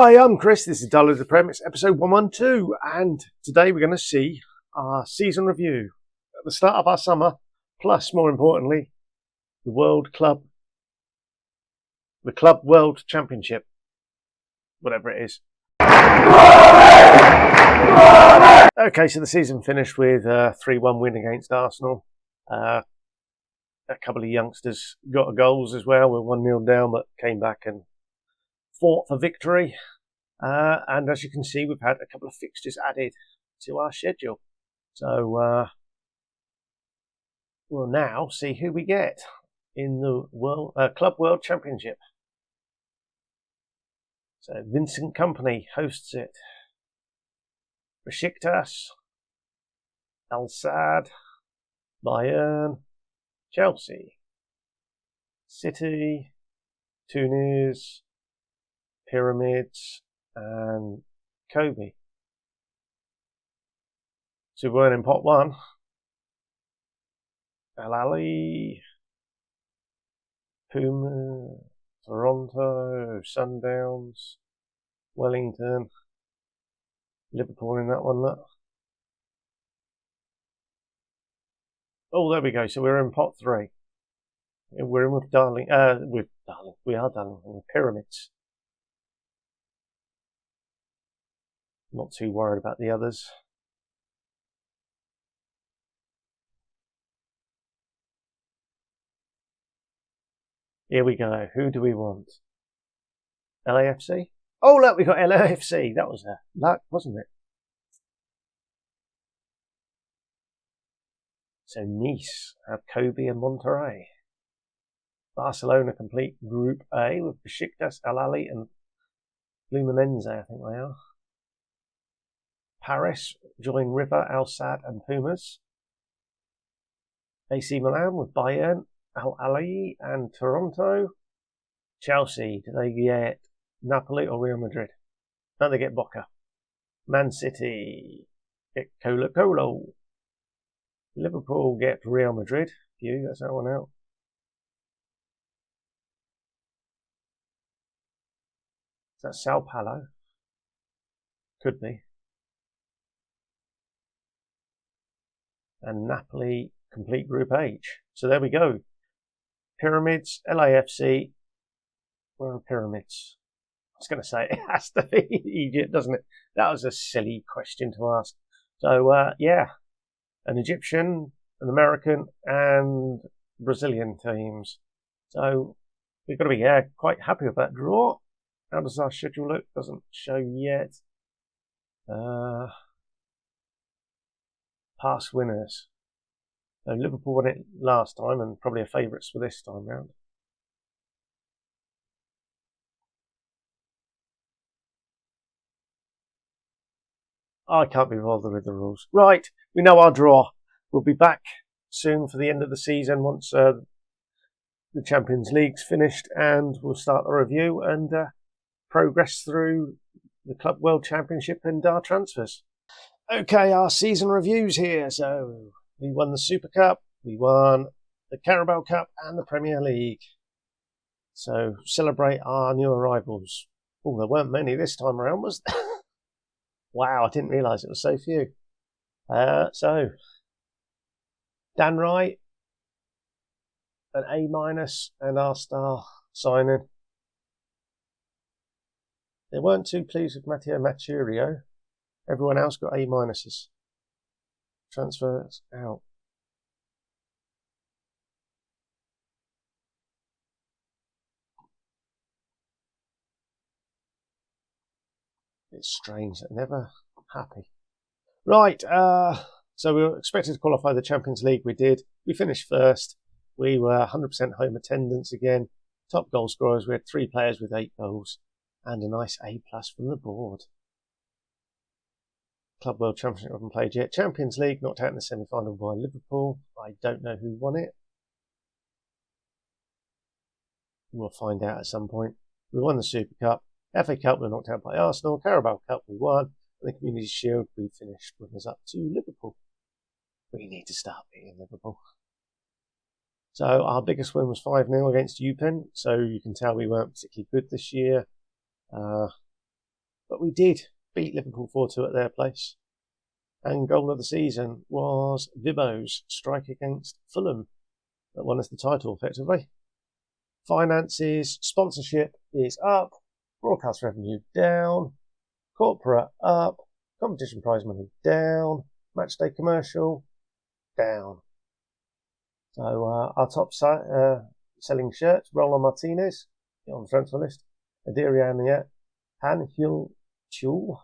Hi, I'm Chris. This is Darlo the Prem. It's episode 112, and today we're going to see our season review at the start of our summer, plus, more importantly, the Club World Championship, whatever it is. Okay, so the season finished with a 3-1 win against Arsenal. A couple of youngsters got goals as well. We're 1-0 down, but came back and fought for victory. And as you can see, we've had a couple of fixtures added to our schedule. So we'll now see who we get in the Club World Championship. So Vincent Company hosts it. Besiktas, Al Sadd, Bayern, Chelsea, City, Tunis, Pyramids, and Kobe. So we're in pot 1. Al Ali, Puma, Toronto, Sundowns, Wellington, Liverpool in that one, look. Oh, there we go. So we're in pot 3. We're in with Darling. We are Darling. With Pyramids. Not too worried about the others. Here we go. Who do we want? LAFC? Oh, look, we got LAFC. That was a luck, wasn't it? So Nice have Kobe and Monterrey. Barcelona complete Group A with Besiktas, Al Ali and Fluminense, I think they are. Paris join River, Al Sadd and Pumas. AC Milan with Bayern, Al Ali and Toronto. Chelsea, do they get Napoli or Real Madrid? No, they get Boca. Man City get Colo-Colo. Liverpool get Real Madrid. That's that one out. Is that Sao Paulo? Could be. And Napoli complete Group H. So there we go. Pyramids, LAFC. Where are Pyramids? I was going to say it has to be Egypt, doesn't it? That was a silly question to ask. So, yeah. An Egyptian, an American, and Brazilian teams. So we've got to be quite happy with that draw. How does our schedule look? Doesn't show yet. Past winners. So Liverpool won it last time and probably are favourites for this time round. I can't be bothered with the rules. Right, we know our draw. We'll be back soon for the end of the season once the Champions League's finished, and we'll start the review and progress through the Club World Championship and our transfers. Okay, our season reviews here. So we won the Super Cup, we won the Carabao Cup and the Premier League. So celebrate our new arrivals. Oh, there weren't many this time around, was there? Wow, I didn't realise it was so few. So Dan Wright, an A- and our star signing. They weren't too pleased with Matteo Maturio. Everyone else got A-. Transfers out. It's strange. They're never happy. Right. So we were expected to qualify the Champions League. We did. We finished first. We were 100% home attendance again. Top goal scorers. We had 3 players with 8 goals. And a nice A+ from the board. Club World Championship haven't played yet. Champions League knocked out in the semi-final by Liverpool. I don't know who won it. We'll find out at some point. We won the Super Cup. FA Cup we were knocked out by Arsenal. Carabao Cup we won. And the Community Shield we finished runners up to Liverpool. We need to start beating Liverpool. So our biggest win was 5-0 against UPenn. So you can tell we weren't particularly good this year. but we did beat Liverpool 4-2 at their place. And goal of the season was Vibbo's strike against Fulham that won us the title effectively. Finances, sponsorship is up, broadcast revenue down, corporate up, competition prize money down, matchday commercial down. So our top selling shirts, Roland Martinez, on the transfer list, Adirian Han Hyul Chul,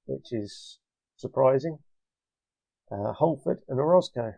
which is surprising, Holford and Orozco.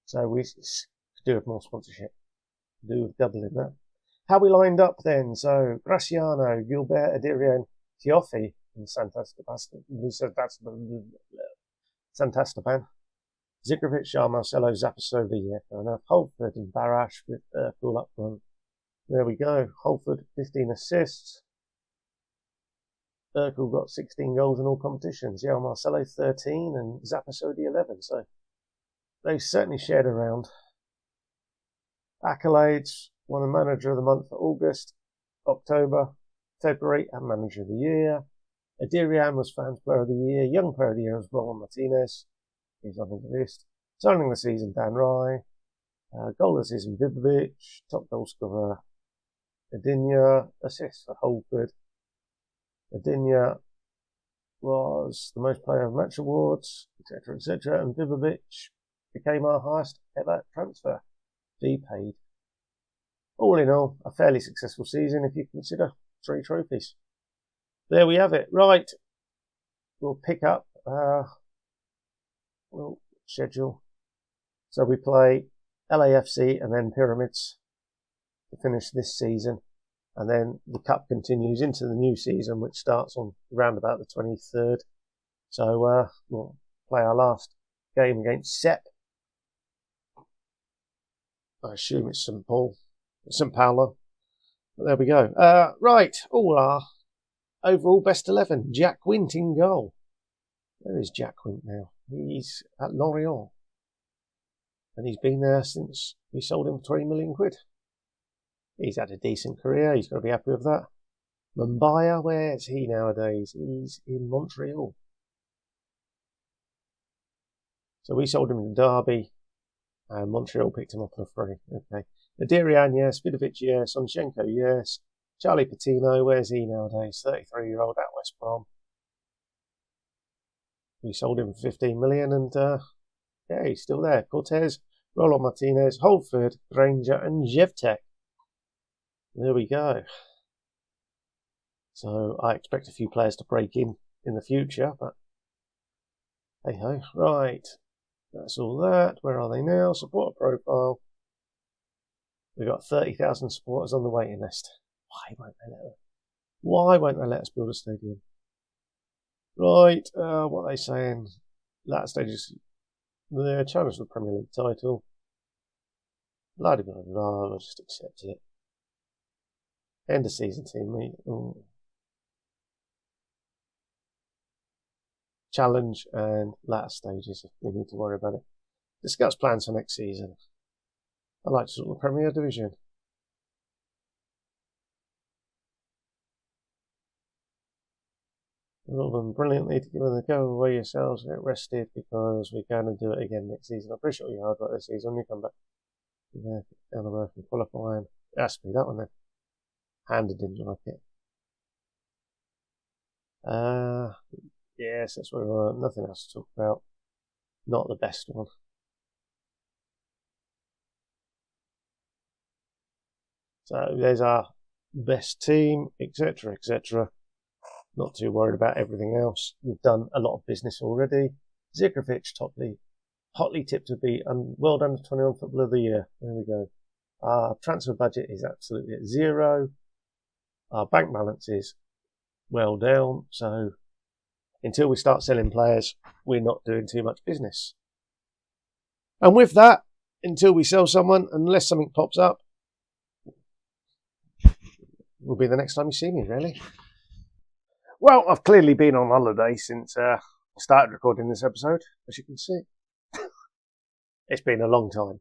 So we could do with more sponsorship, do with doubling that. How we lined up then, so Graciano, Gilbert, Adirian, Tioffi, and Santastapan, Zigrovic, Shah, Marcelo, Zapasova, yeah, fair enough. Holford and Barash with Urkel up front. There we go. Holford, 15 assists. Urkel got 16 goals in all competitions. Yeah, Marcelo, 13, and Zapasova, 11. So they certainly shared around. Accolades, won a Manager of the Month for August, October, February, and Manager of the Year. Adirian was Fans Player of the Year. Young Player of the Year was Roland Martinez. He's on the list. Signing of the season, Dan Rye. Goal of the season, Vibovic. Top goal scorer, Adinia. Assist for Holford. Adinia was the most player of match awards, etc., etc. And Vibovic became our highest ever transfer fee paid. All in all, a fairly successful season if you consider 3 trophies. There we have it. Right, we'll pick up. We'll schedule. So we play LAFC and then Pyramids to finish this season. And then the Cup continues into the new season, which starts on around about the 23rd. So we'll play our last game against Sepp. I assume it's St. Paulo. But there we go. Right, all our overall best 11. Jack Wint in goal. Where is Jack Wint now? He's at Lorient. And he's been there since we sold him for 20 million quid. He's had a decent career. He's got to be happy with that. Mumbai, where's he nowadays? He's in Montreal. So we sold him in Derby. And Montreal picked him up for free. Okay. Adirian, yes. Vidovic, yes. Onchenko, yes. Charlie Patino, where's he nowadays? 33-year-old at West Brom. We sold him for 15 million and yeah, he's still there. Cortez, Roland Martinez, Holford, Granger and Jevtek. There we go. So I expect a few players to break in the future, but hey ho. Right. That's all that. Where are they now? Supporter profile. We've got 30,000 supporters on the waiting list. Why won't they let us build a stadium? Right, what are they saying? Latter stages, they're challenge for the Premier League title. Blah, blah, blah, blah, I'll just accept it. End of season team meet. Ooh. Challenge and latter stages if we need to worry about it. Discuss plans for next season. I'd like to sort the Premier Division. All of them brilliantly to give them a go away yourselves, get rested because we're going to do it again next season. I appreciate your hard work this season. You come back down the work and qualifying. It has to be that one then. Handed didn't like it. Yes, that's where we are. Nothing else to talk about. Not the best one. So there's our best team, etc., etc. Not too worried about everything else. We've done a lot of business already. Zigrovic, hotly tipped to be World Under 21 Footballer of the Year. There we go. Our transfer budget is absolutely at 0. Our bank balance is well down. So until we start selling players, we're not doing too much business. And with that, until we sell someone, unless something pops up, will be the next time you see me, really. Well, I've clearly been on holiday since I started recording this episode, as you can see. It's been a long time.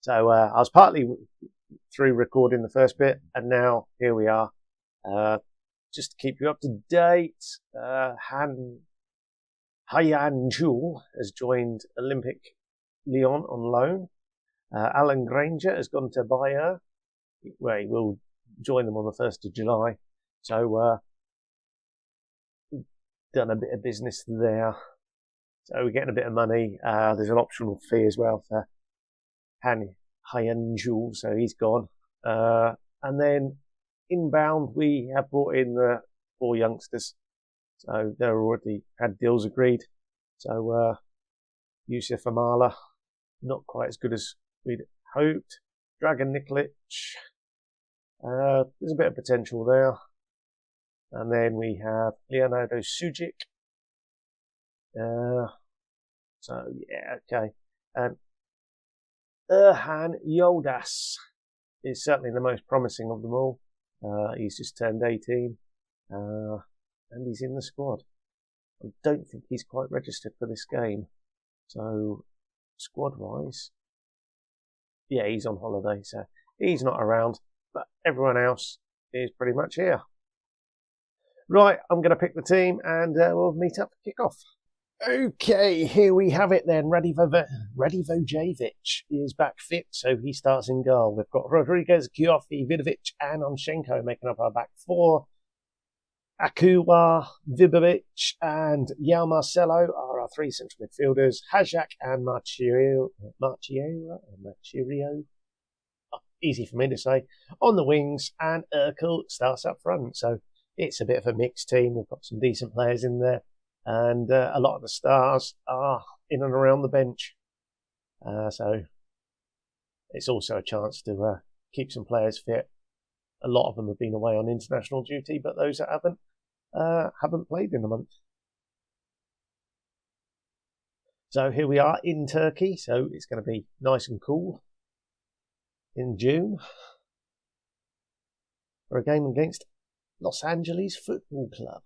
So I was partly through recording the first bit, and now here we are, just to keep you up to date, Haiyan Jewel has joined Olympic Lyon on loan. Alan Granger has gone to Bayer, where he will join them on the 1st of July. So done a bit of business there. So we're getting a bit of money. There's an optional fee as well for Haiyan Jewel, so he's gone. And then inbound, we have brought in the 4 youngsters. So they're already had deals agreed. So Yusuf Amala, not quite as good as we'd hoped. Dragan Nikolic, there's a bit of potential there. And then we have Leonardo Sujic. So yeah, okay. And Erhan Yildiz is certainly the most promising of them all. He's just turned 18, and he's in the squad. I don't think he's quite registered for this game. So squad-wise, yeah, he's on holiday, so he's not around. But everyone else is pretty much here. Right, I'm going to pick the team, and we'll meet up for kick-off. Okay, here we have it then. Radivojevic is back fit, so he starts in goal. We've got Rodriguez, Kiofi, Vidovic, and Onchenko making up our back 4. Akuwa, Vibovic, and Yao Marcelo are our 3 central midfielders. Hajak and Marchirio. Oh, easy for me to say. On the wings, and Urkel starts up front. So it's a bit of a mixed team. We've got some decent players in there, and a lot of the stars are in and around the bench. So it's also a chance to keep some players fit. A lot of them have been away on international duty, but those that haven't played in a month. So here we are in Turkey. So it's going to be nice and cool in June for a game against Los Angeles Football Club.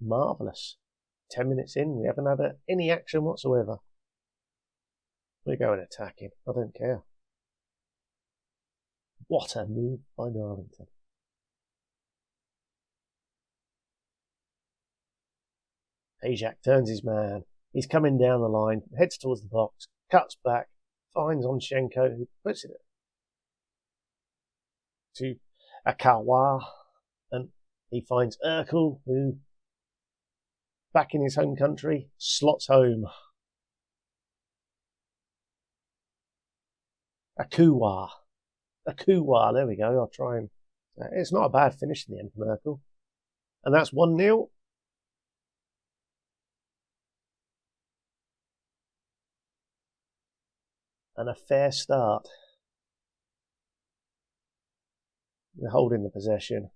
Marvellous. 10 minutes in, we haven't had any action whatsoever. We're going attacking. I don't care. What a move by Darlington. Ajak turns his man. He's coming down the line, heads towards the box, cuts back, finds Onchenko, who puts it to Akawa, and he finds Urkel, who, back in his home country, slots home. Akuwa, there we go. I'll try and... it's not a bad finish in the end from Urkel. And that's 1-0. And a fair start. They're holding the possession.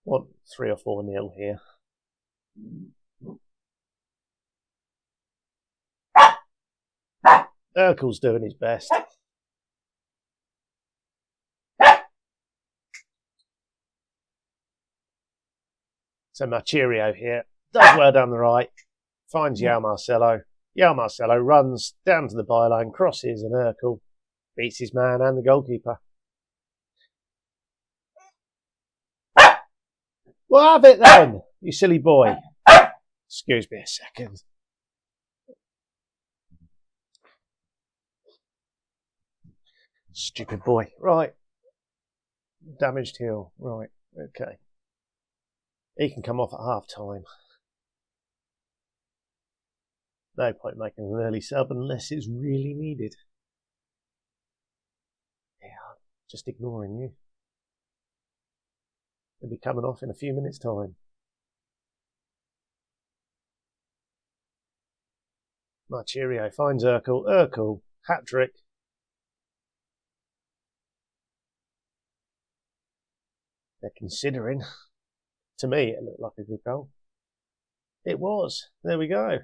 Want 3 or 4-0 here. Urkel's doing his best. So Marchirio here does well down the right, finds Yao Marcelo. Yao Marcelo runs down to the byline, crosses, and Urkel beats his man and the goalkeeper. Well, have it then, you silly boy. Excuse me a second. Stupid boy. Right. Damaged heel. Right. Okay. He can come off at half time. No point making an early sub unless it's really needed. Yeah, just ignoring you. He'll be coming off in a few minutes' time. Marchirio finds Urkel. Urkel, hat-trick. They're considering. To me, it looked like a good goal. It was. There we go.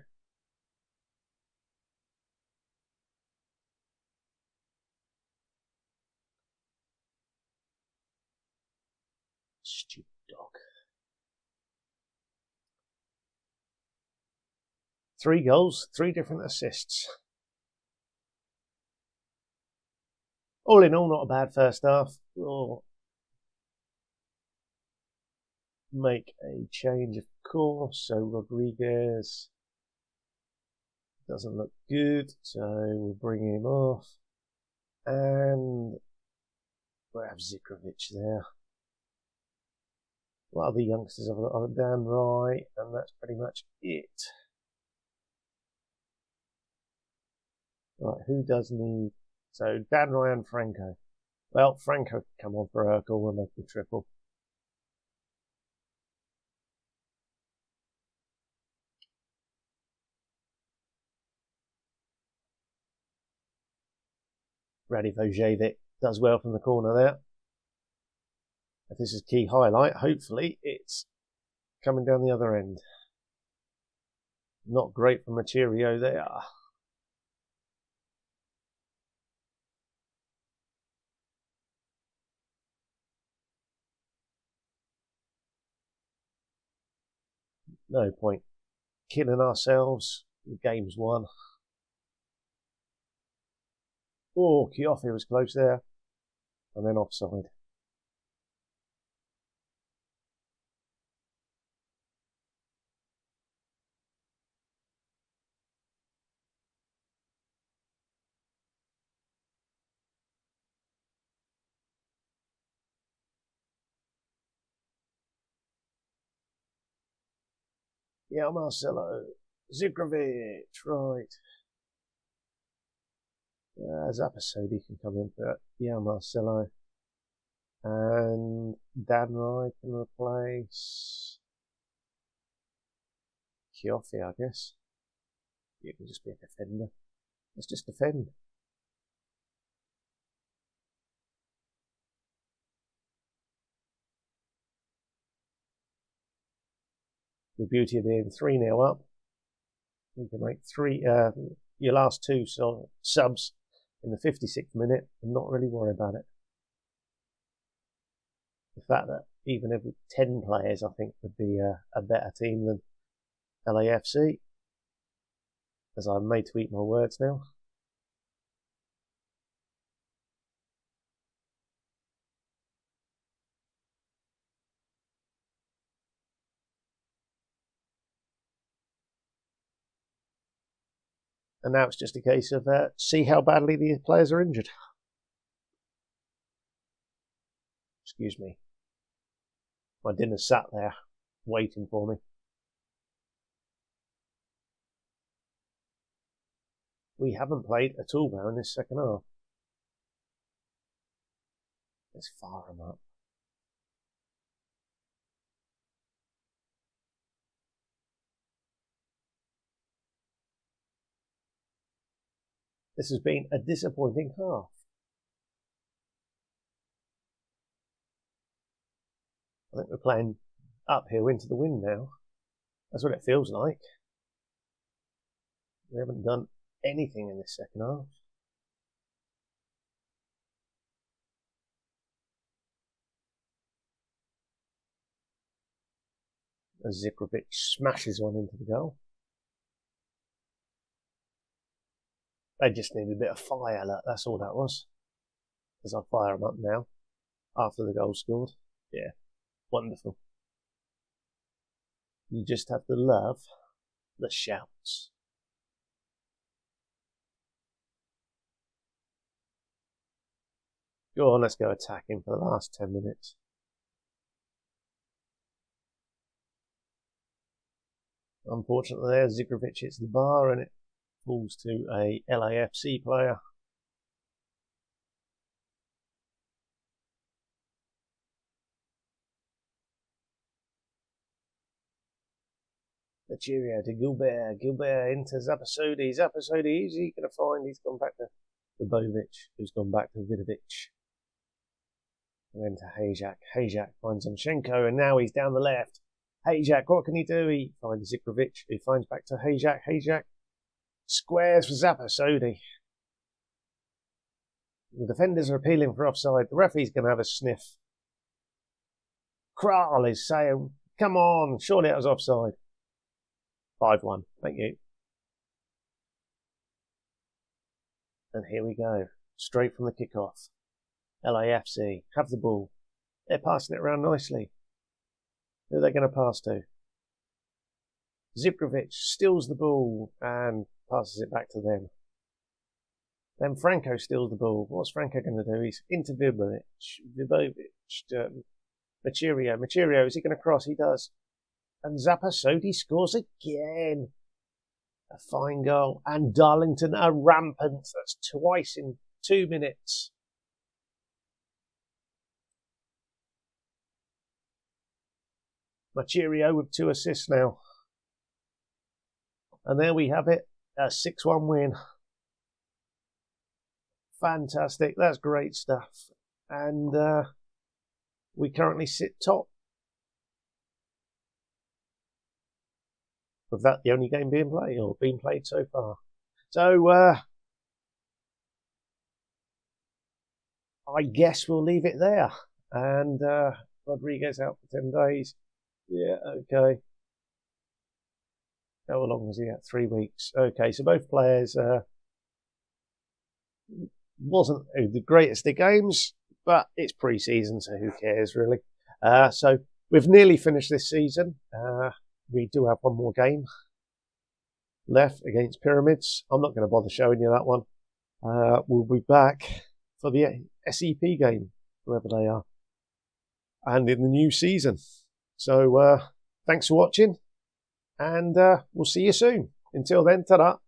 Stupid dog. 3 goals, 3 different assists. All in all, not a bad first half. We'll make a change, of course. So Rodriguez doesn't look good, so we'll bring him off. And we'll have Zigrovic there. What other youngsters have got? Dan Rye, and that's pretty much it. Right, who does need... So, Dan Rye and Franco. Well, Franco can come on for Urkel and make the triple. Radivojevic does well from the corner there. If this is key highlight, hopefully it's coming down the other end. Not great for Materio there. No point killing ourselves. The game's won. Oh, Chioffi was close there. And then offside. Yeah, Marcelo. Zigrovic, right. Zapisodi can come in for it. Yeah, Marcelo. And Dan Rye can replace Chioffi, I guess. You can just be a defender. Let's just defend. The beauty of being 3-0 up, you can make your last 2 subs in the 56th minute and not really worry about it. The fact that even if 10 players, I think, would be a better team than LAFC, as I'm made to eat my words now. And now it's just a case of see how badly the players are injured. Excuse me. My dinner's sat there waiting for me. We haven't played at all now in this second half. Let's fire them up. This has been a disappointing half. I think we're playing uphill into the wind now. That's what it feels like. We haven't done anything in this second half. As Zigrovic smashes one into the goal. They just need a bit of fire, that's all that was. As I fire them up now, after the goal scored. Yeah, wonderful. You just have to love the shouts. Go on, let's go attacking for the last 10 minutes. Unfortunately, there, Zigrovic hits the bar and it falls to a LAFC player. The cheerio to Gilbert. Gilbert into Zapisodi. Zapisodi, who's he going to find? He's gone back to Bovic, who's gone back to Vidovic. And then to Hajak. Hajak finds Zinchenko, and now he's down the left. Hajak, what can he do? He finds Zigrovic, who finds back to Hajak. Hajak squares for Zapisodi. The defenders are appealing for offside. The referee's going to have a sniff. Kral is saying, come on, surely that was offside. 5-1, thank you. And here we go, straight from the kickoff. LAFC have the ball. They're passing it around nicely. Who are they going to pass to? Ziprovic steals the ball and passes it back to them. Then Franco steals the ball. What's Franco going to do? He's into Vibovic. Machirio, is he going to cross? He does. And Zapasodi scores again. A fine goal. And Darlington are rampant. That's twice in 2 minutes. Machirio with 2 assists now. And there we have it. A 6-1 win. Fantastic. That's great stuff. And we currently sit top. With that the only game being played, or being played so far. So I guess we'll leave it there. And Rodriguez out for 10 days. Yeah, okay. How long was he at? 3 weeks. Okay, so both players wasn't the greatest of games, but it's pre-season, so who cares really? So we've nearly finished this season. We do have one more game left against Pyramids. I'm not going to bother showing you that one. We'll be back for the SEP game, whoever they are, and in the new season. So thanks for watching, and we'll see you soon. Until then, ta-da!